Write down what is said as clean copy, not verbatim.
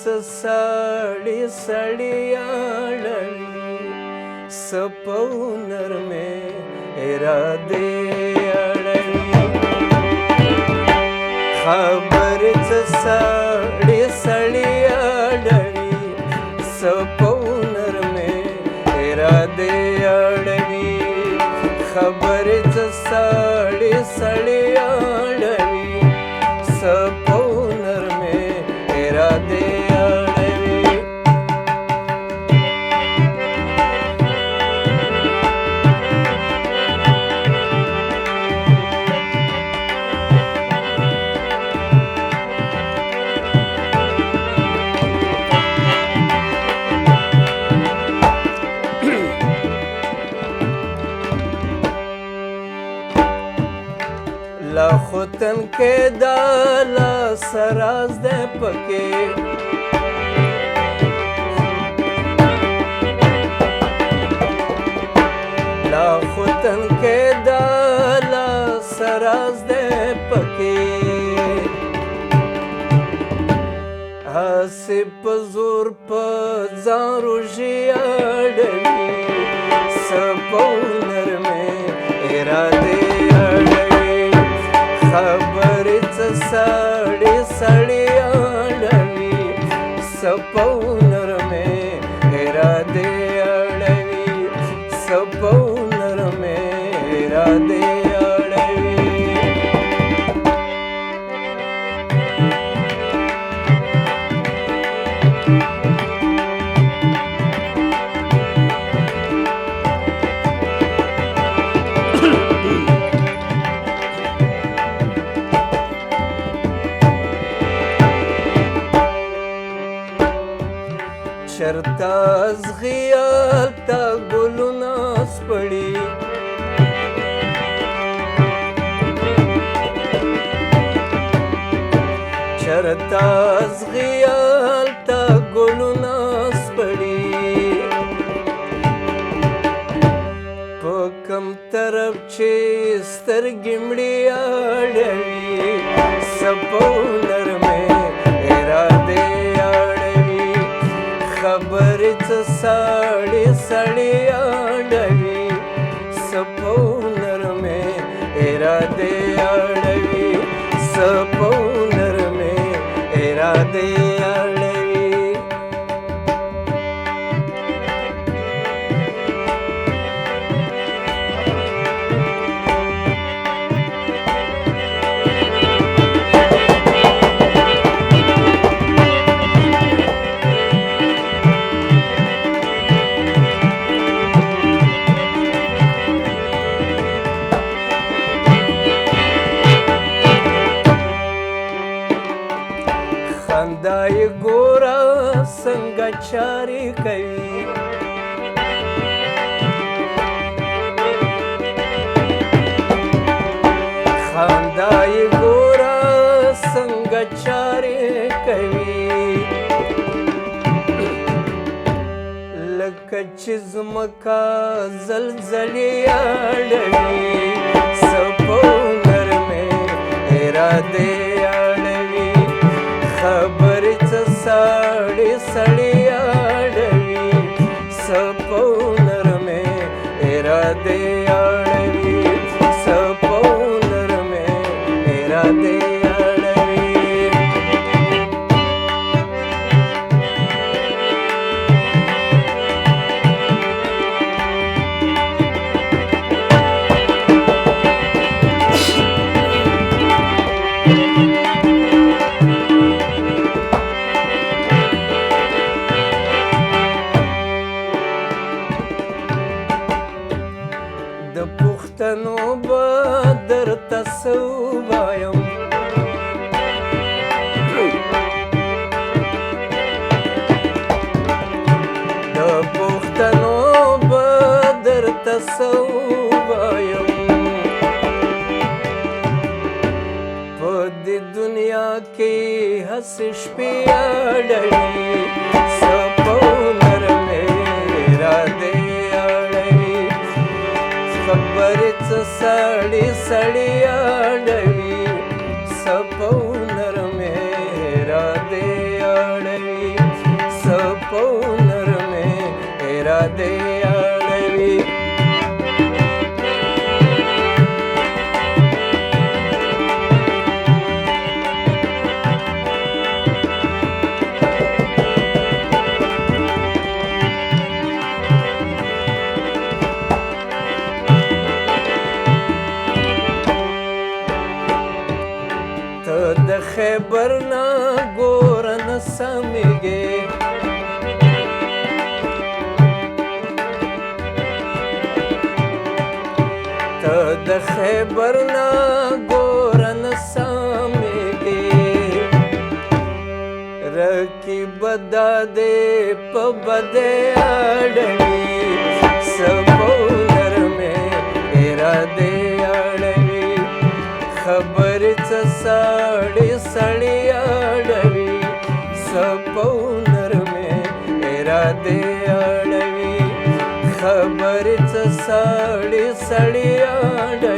साड़ी सड़ियाड़ी सपौनर में इरादे अड़ली खबरच साड़ी सड़ियाड़ी सपौनर में इरादे अड़ली खबरच साड़ी सड़ियाड़ी सपौनर में इरादे लाखोतन के दाला सराज दे पके लाखोतन के दाला सराज दे पके आसिफ जोर पजारू जियाड़ली सपौनर में इरादे खबरच साड़ी सड़ियाड़ी सपौनर में इरादे अड़ली सपौनर में इरादे चरताज खियाल ता गुलनास पड़ी चरताज खियाल ता गुलनास पड़ी पकम तरफ चेस्तर गिमड़ी आड़ली सपौनर में इरादे खबरच साड़ी सड़ियाड़ी सपौनर में इरादे अड़ली सपौनर में इरादे अड़ली खंदाई गोरा संगचारी कवी खंदाई गोरा संगचारी कवी लकचिज़्मका जलजलियाड़ी सपौनर में इरादे खबरच साड़ी सड़ियाड़ी सपौनर में इरादे अड़ली सपौनर में इरादे پښتنو به درته څه ووایم د پښتنو به درته څه ووایم په دې دنیا کې هسې شپې اړوي سپونر مې اراده खबरच साड़ी सड़ियाड़ी सपौनर में इरादे अड़ली इरादे अडवी د خیبر نا ګور نه سمېږې ته د خیبر نا ګور نه سمېږې رقیب دا دې په بدې اړوي سبو نرمې ارادې اړوي خبرې څه سړې سړې اړوي سپو نرمې ارادې اړوي خبرې څه سړې سړې اړوي